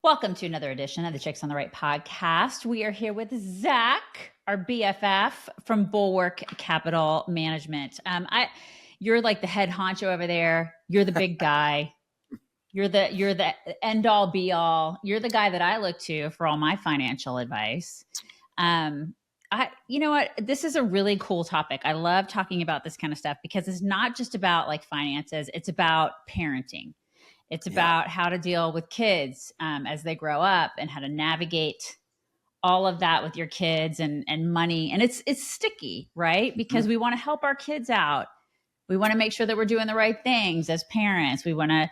Welcome to another edition of the Chicks on the Right podcast. We are here with Zach, our BFF from Bulwark Capital Management. You're like the head honcho over there. You're the big guy. You're the end all be all. You're the guy that I look to for all my financial advice. You know what? This is a really cool topic. I love talking about this kind of stuff because it's not just about like finances. It's about parenting. It's Yeah. about how to deal with kids as they grow up and how to navigate all of that with your kids and money. And it's sticky, right? Because Mhm. we want to help our kids out. We want to make sure that we're doing the right things as parents. We want to,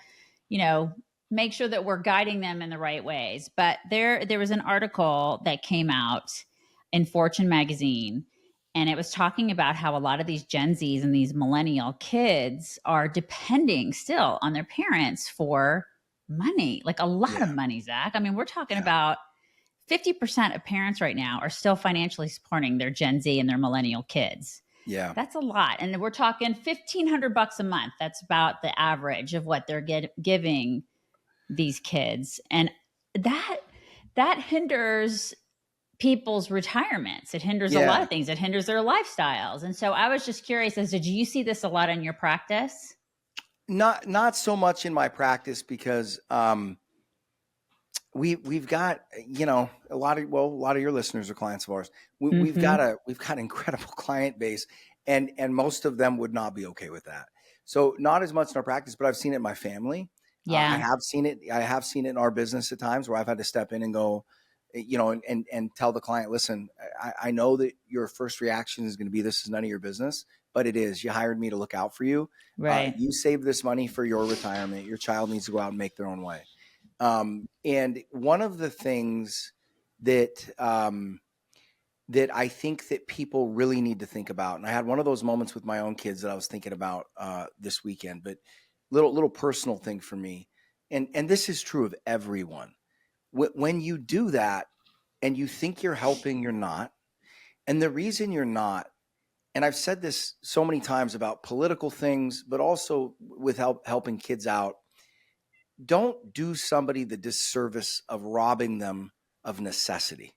you know, make sure that we're guiding them in the right ways. But there was an article that came out in Fortune magazine, and it was talking about how a lot of these Gen Zs and these millennial kids are depending still on their parents for money, like a lot of Yeah. money, Zach. I mean, we're talking Yeah. about 50% of parents right now are still financially supporting their Gen Z and their millennial kids. Yeah. That's a lot. And we're talking $1,500 a month. That's about the average of what they're giving these kids. And that that hinders people's retirements. It hinders a lot Yeah. of things. It hinders their lifestyles. And so I was just curious as did you see this a lot in your practice? Not so much in my practice because we've got a lot of your listeners are clients of ours. We've got Mm-hmm. an incredible client base, and most of them would not be okay with that. So not as much in our practice, but I've seen it in my family. I Yeah. have seen it. I have seen it in our business at times where I've had to step in and go, and tell the client, listen, I know that your first reaction is going to be this is none of your business, but it is. You hired me to look out for you. Right. You save this money for your retirement. Your child needs to go out and make their own way. And one of the things that that I think that people really need to think about, and I had one of those moments with my own kids that I was thinking about this weekend, but little personal thing for me, and this is true of everyone. When you do that and you think you're helping, you're not. And the reason you're not, and I've said this so many times about political things, but also with helping kids out, don't do somebody the disservice of robbing them of necessity,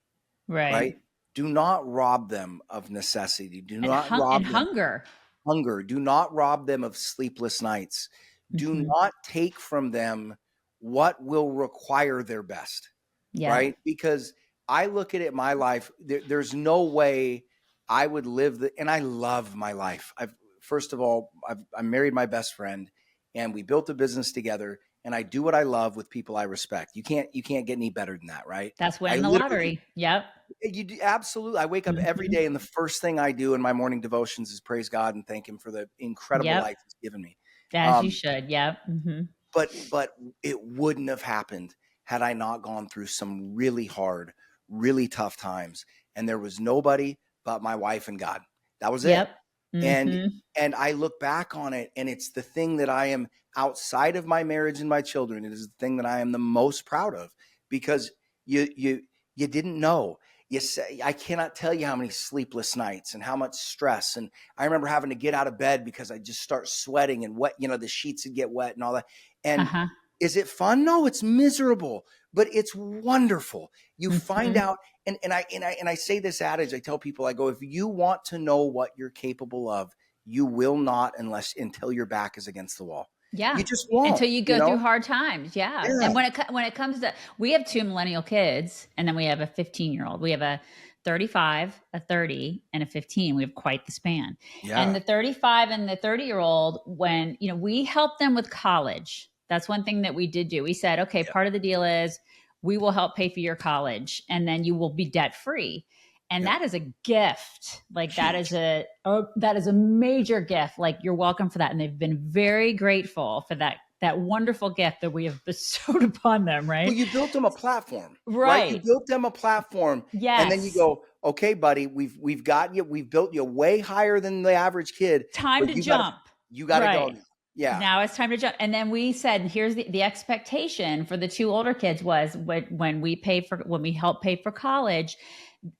Right. right? Do not rob them of necessity. Do And not and rob them hunger. hunger. Do not rob them of sleepless nights. Do Mm-hmm. not take from them what will require their best, Yeah. right? Because I look at it in my life, there's no way I would live and I love my life. First of all, I married my best friend and we built a business together and I do what I love with people I respect. You can't get any better than that, right? That's I winning the literally lottery. Yep. you do, absolutely. I wake up every Mm-hmm. day and the first thing I do in my morning devotions is praise God and thank him for the incredible Yep. life he's given me. As you Um, should. Yep. Mm-hmm. but it wouldn't have happened had I not gone through some really hard, really tough times. And there was nobody but my wife and God. That was it. Yep. And Mm-hmm. and I look back on it, and it's the thing that I am outside of my marriage and my children. It is the thing that I am the most proud of because you didn't know. You say I cannot tell you how many sleepless nights and how much stress. And I remember having to get out of bed because I just start sweating and wet. The sheets would get wet and all that. And Uh-huh. is it fun? No, it's miserable, but it's wonderful. You find Mm-hmm. out, and I say this adage. I tell people, I go, if you want to know what you're capable of, you will not until your back is against the wall. Yeah. You just Until won't. you go through hard times. Yeah. Yeah, And when it comes to we have two millennial kids and then we have a 15-year-old. We have a 35, a 30, and a 15. We have quite the span. And yeah, the 35 and the 30-year-old when, we help them with college. That's one thing that we did do. We said, "Okay, yep, part of the deal is we will help pay for your college and then you will be debt free." And yep. that is a gift. Like Huge. that is a major gift. Like you're welcome for that. And they've been very grateful for that wonderful gift that we have bestowed upon them, Well, right? you built them a platform, right? You Right. built them a platform, and then you Yes. go, okay, buddy, we've got you. We've built you way higher than the average kid, Time but to jump. you got to go Right. now. Yeah, Now it's time to jump. And then we said, here's the expectation for the two older kids was when we help pay for college,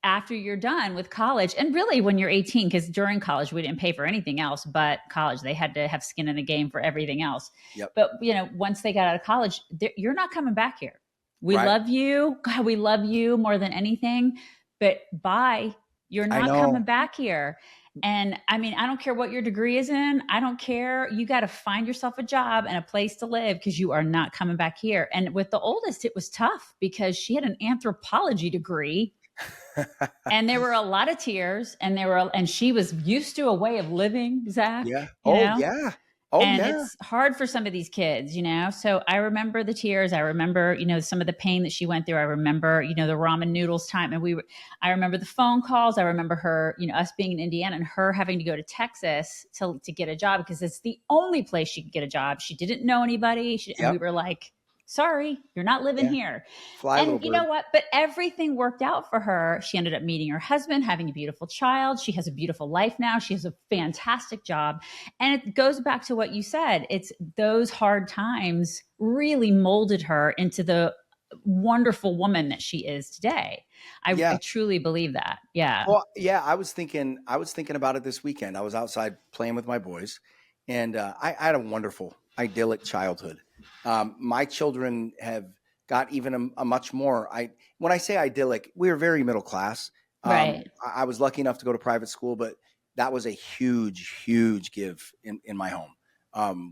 after you're done with college, and really when you're 18, because during college we didn't pay for anything else but college. They had to have skin in the game for everything else. yep, But once they got out of college, you're not coming back here. We Right. love you. God, we love you more than anything. But bye. You're I not coming know. back here. And I mean, I don't care what your degree is in. I don't care. You got to find yourself a job and a place to live because you are not coming back here. And with the oldest, it was tough because she had an anthropology degree and there were a lot of tears and she was used to a way of living, Zach, Yeah. you Oh know? yeah. Oh And yeah. it's hard for some of these kids, you know? So I remember the tears. I remember, some of the pain that she went through. I remember, the ramen noodles time. And I remember the phone calls. I remember her, us being in Indiana and her having to go to Texas to get a job because it's the only place she could get a job. She didn't know anybody. And we Yep. were like, sorry, you're not living Yeah. here. Fly, little And you know bird. what? But everything worked out for her. She ended up meeting her husband, having a beautiful child. She has a beautiful life now. She has a fantastic job. And it goes back to what you said. It's those hard times really molded her into the wonderful woman that she is today. I Yeah. truly believe that. Yeah. Well, yeah, I was thinking about it this weekend. I was outside playing with my boys, and I had a wonderful, idyllic childhood. My children have got even a much more. When I say idyllic, we were very middle class. Right. I was lucky enough to go to private school, but that was a huge, huge give in my home.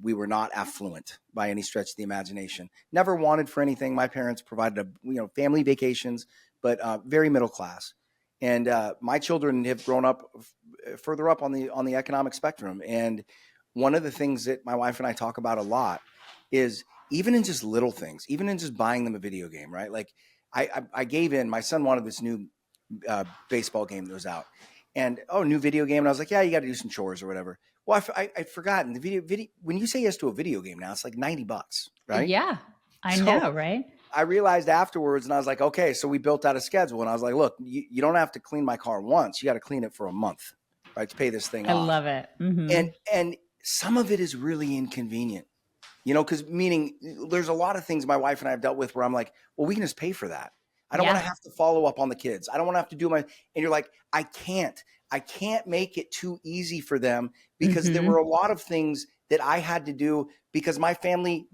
We were not affluent by any stretch of the imagination. Never wanted for anything. My parents provided family vacations, but very middle class. And my children have grown up further up on the economic spectrum. And one of the things that my wife and I talk about a lot is even in just little things, even in just buying them a video game, right? Like I gave in. My son wanted this new baseball game that was out, and new video game. And I was like, yeah, you got to do some chores or whatever. Well, I'd forgotten the video. When you say yes to a video game now, it's like $90, right? Yeah. I So know, right? I realized afterwards, and I was like, okay, so we built out a schedule. And I was like, look, you don't have to clean my car once. You got to clean it for a month, right, to pay this thing I off. love it. Hmm. And some of it is really inconvenient, because meaning there's a lot of things my wife and I have dealt with where I'm like, well, we can just pay for that. I don't want Yeah. to have to follow up on the kids. I don't want to have to do and you're like, I can't make it too easy for them because there were Hmm. a lot of things that I had to do because my family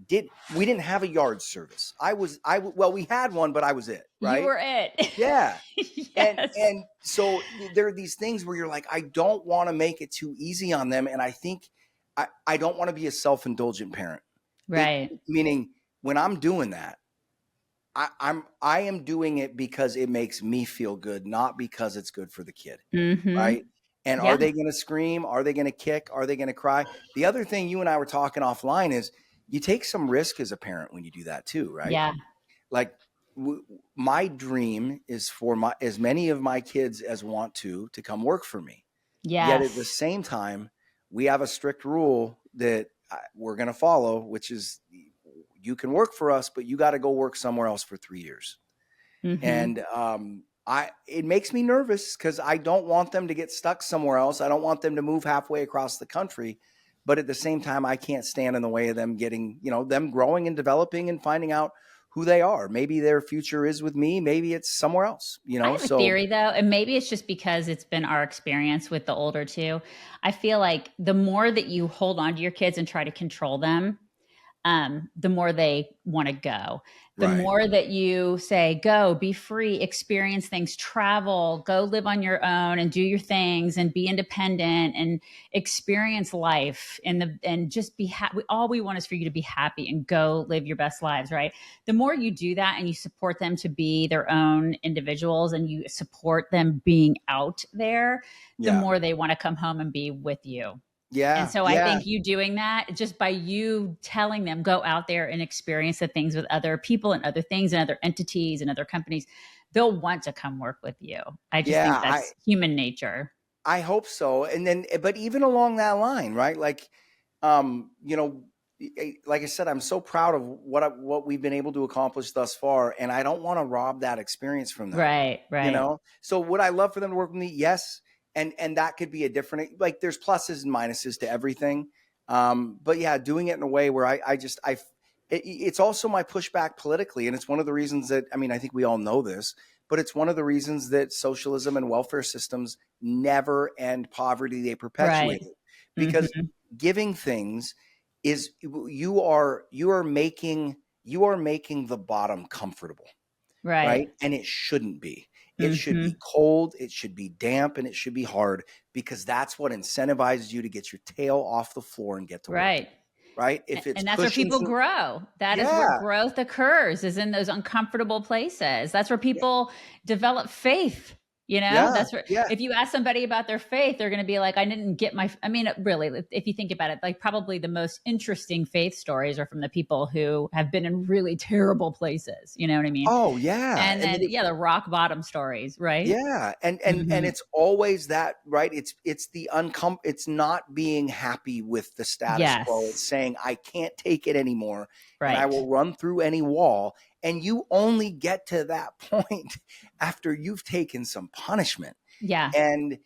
we didn't have a yard service. Well, we had one, but I was it, You right? were it. Yeah. And Yes. and so there are these things where you're like, I don't want to make it too easy on them. And I think I don't want to be a self-indulgent parent. Right. Meaning when I'm doing that, I am doing it because it makes me feel good, not because it's good for the kid, Hmm. right? And are Yeah. they going to scream? Are they going to kick? Are they going to cry? The other thing you and I were talking offline is you take some risk as a parent when you do that too, right? Yeah. Like my dream is for as many of my kids as want to come work for me. Yet at the Yes. same time, we have a strict rule that we're going to follow, which is you can work for us, but you got to go work somewhere else for 3 years. Hmm. And it makes me nervous because I don't want them to get stuck somewhere else. I don't want them to move halfway across the country. But at the same time, I can't stand in the way of them getting, them growing and developing and finding out who they are. Maybe their future is with me. Maybe it's somewhere else, I have a So theory though, and maybe it's just because it's been our experience with the older two. I feel like the more that you hold on to your kids and try to control them, the more they want to go. The right. more that you say, go, be free, experience things, travel, go live on your own and do your things and be independent and experience life and just be happy. All we want is for you to be happy and go live your best lives, right? The more you do that and you support them to be their own individuals and you support them being out there, the Yeah. more they want to come home and be with you. And Yeah. so I Yeah. think you doing that just by you telling them go out there and experience the things with other people and other things and other entities and other companies, they'll want to come work with you. I just Yeah. think that's human nature. I hope so. And then, but even along that line, right? Like, um, you know, like I said, I'm so proud of what we've been able to accomplish thus far, and I don't want to rob that experience from them. Right, right. So would I love for them to work with me? Yes, and that could be a different. Like, there's pluses and minuses to everything. But yeah, doing it in a way where it's also my pushback politically, and it's one of the reasons that I think we all know this, but it's one of the reasons that socialism and welfare systems never end poverty; they perpetuate Right. it because Hmm. giving things is you are making you are making the bottom comfortable, right? And it shouldn't be. It should be cold, it should be damp, and it should be hard, because that's what incentivizes you to get your tail off the floor and get to work. Right? If it's and that's where people grow. That is where growth occurs, is in those uncomfortable places. That's where people develop faith. That's where, if you ask somebody about their faith, they're going to be like, I didn't get really, if you think about it, like probably the most interesting faith stories are from the people who have been in really terrible places. You know what I mean? Oh yeah. And then, the rock bottom stories, right? Yeah. And it's always that, right? It's it's not being happy with the status quo. It's saying, I can't take it anymore. Right. And I will run through any wall. And you only get to that point after you've taken some punishment. Yeah. And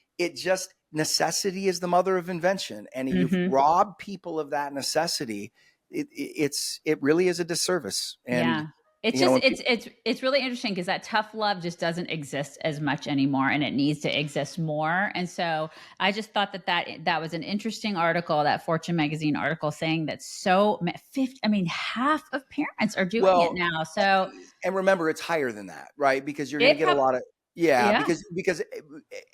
necessity is the mother of invention. And you've robbed people of that necessity. It really is a disservice. And it's really interesting, because that tough love just doesn't exist as much anymore, and it needs to exist more. And so I just thought that was an interesting article, that Fortune magazine article, saying that half of parents are doing it now. So, and remember, it's higher than that, right? Because you're going to get a lot of, because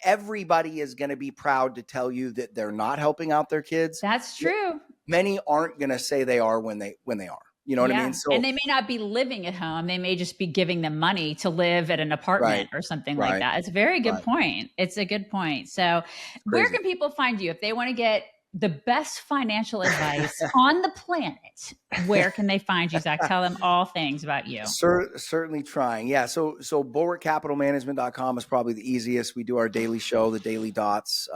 everybody is going to be proud to tell you that they're not helping out their kids. That's true. Many aren't going to say they are when they are. You know what I mean? So, and they may not be living at home. They may just be giving them money to live at an apartment or something like that. It's a very good point. It's a good point. So where can people find you if they want to get the best financial advice on the planet? Where can they find you, Zach? Tell them all things about you. Certainly trying. Yeah. So bulwarkcapitalmanagement.com is probably the easiest. We do our daily show, the Daily Dots,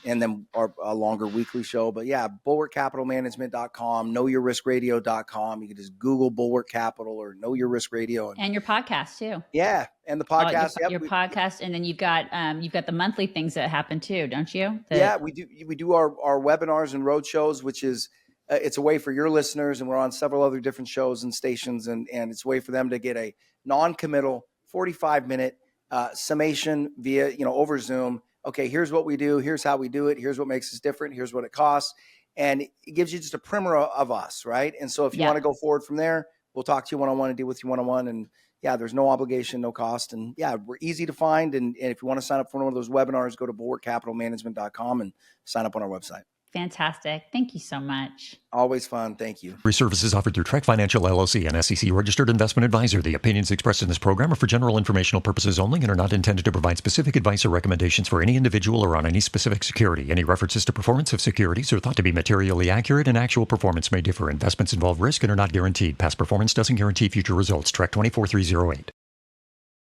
and then a longer weekly show. But yeah, bulwarkcapitalmanagement.com, knowyourriskradio.com. You can just Google Bulwark Capital or Know Your Risk Radio. And your podcast too. Yeah. And the podcast. Your podcast. And then you've got the monthly things that happen too, don't you? We do our webinars and road shows, which is, it's a way for your listeners, and we're on several other different shows and stations, and it's a way for them to get a non-committal 45-minute summation via, over Zoom. Okay, here's what we do. Here's how we do it. Here's what makes us different. Here's what it costs. And it gives you just a primer of us, right? And so if you want to go forward from there, we'll talk to you one-on-one and deal with you one-on-one. And there's no obligation, no cost. And we're easy to find. And if you want to sign up for one of those webinars, go to bulwarkcapitalmanagement.com and sign up on our website. Fantastic. Thank you so much. Always fun. Thank you. Services offered through Trek Financial LLC, an SEC registered investment advisor. The opinions expressed in this program are for general informational purposes only and are not intended to provide specific advice or recommendations for any individual or on any specific security. Any references to performance of securities are thought to be materially accurate, and actual performance may differ. Investments involve risk and are not guaranteed. Past performance doesn't guarantee future results. Trek 24308.